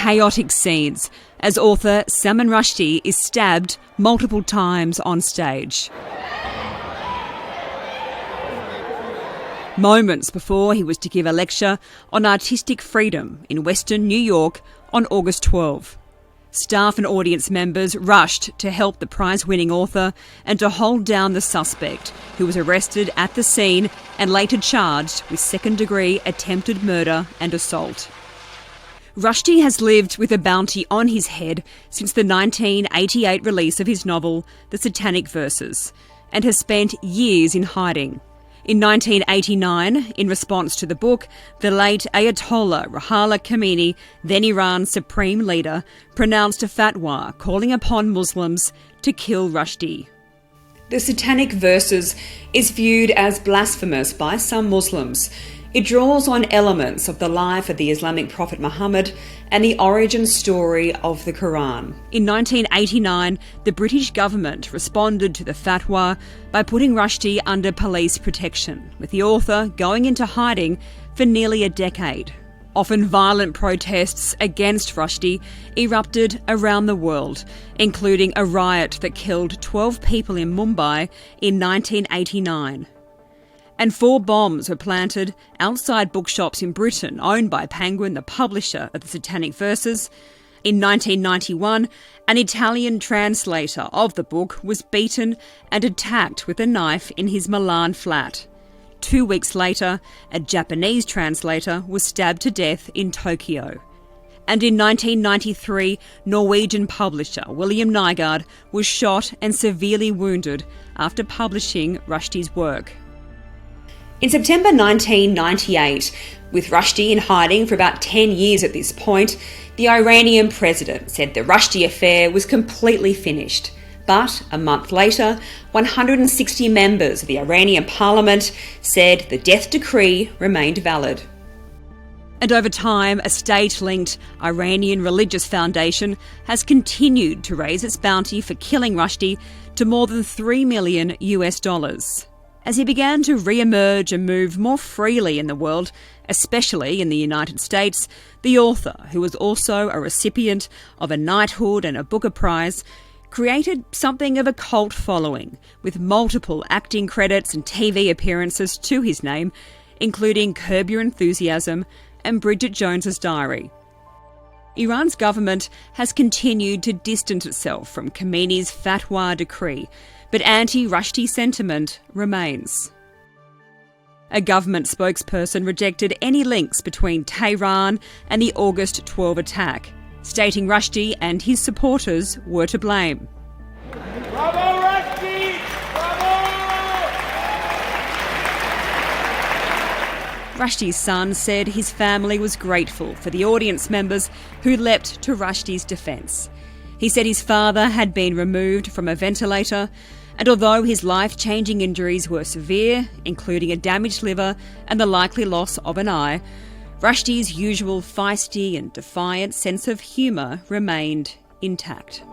chaotic scenes as author Salman Rushdie is stabbed multiple times on stage. Moments before he was to give a lecture on artistic freedom in Western New York on August 12. Staff and audience members rushed to help the prize-winning author and to hold down the suspect, who was arrested at the scene and later charged with second-degree attempted murder and assault. Rushdie has lived with a bounty on his head since the 1988 release of his novel, The Satanic Verses, and has spent years in hiding. In 1989, in response to the book, the late Ayatollah Ruhollah Khomeini, then Iran's supreme leader, pronounced a fatwa calling upon Muslims to kill Rushdie. The Satanic Verses is viewed as blasphemous by some Muslims. It draws on elements of the life of the Islamic prophet Muhammad and the origin story of the Quran. In 1989, the British government responded to the fatwa by putting Rushdie under police protection, with the author going into hiding for nearly a decade. Often violent protests against Rushdie erupted around the world, including a riot that killed 12 people in Mumbai in 1989. And 4 bombs were planted outside bookshops in Britain owned by Penguin, the publisher of the Satanic Verses. In 1991, an Italian translator of the book was beaten and attacked with a knife in his Milan flat. 2 weeks later, a Japanese translator was stabbed to death in Tokyo. And in 1993, Norwegian publisher William Nygaard was shot and severely wounded after publishing Rushdie's work. In September 1998, with Rushdie in hiding for about 10 years at this point, the Iranian president said the Rushdie affair was completely finished. But a month later, 160 members of the Iranian parliament said the death decree remained valid. And over time, a state-linked Iranian religious foundation has continued to raise its bounty for killing Rushdie to more than $3 million. As he began to re-emerge and move more freely in the world, especially in the United States, the author, who was also a recipient of a knighthood and a Booker Prize, created something of a cult following, with multiple acting credits and TV appearances to his name, including Curb Your Enthusiasm and Bridget Jones's Diary. Iran's government has continued to distance itself from Khomeini's fatwa decree, but anti-Rushdie sentiment remains. A government spokesperson rejected any links between Tehran and the August 12 attack, stating Rushdie and his supporters were to blame. Bravo, Rushdie! Bravo! Rushdie's son said his family was grateful for the audience members who leapt to Rushdie's defence. He said his father had been removed from a ventilator, and although his life-changing injuries were severe, including a damaged liver and the likely loss of an eye, Rushdie's usual feisty and defiant sense of humour remained intact.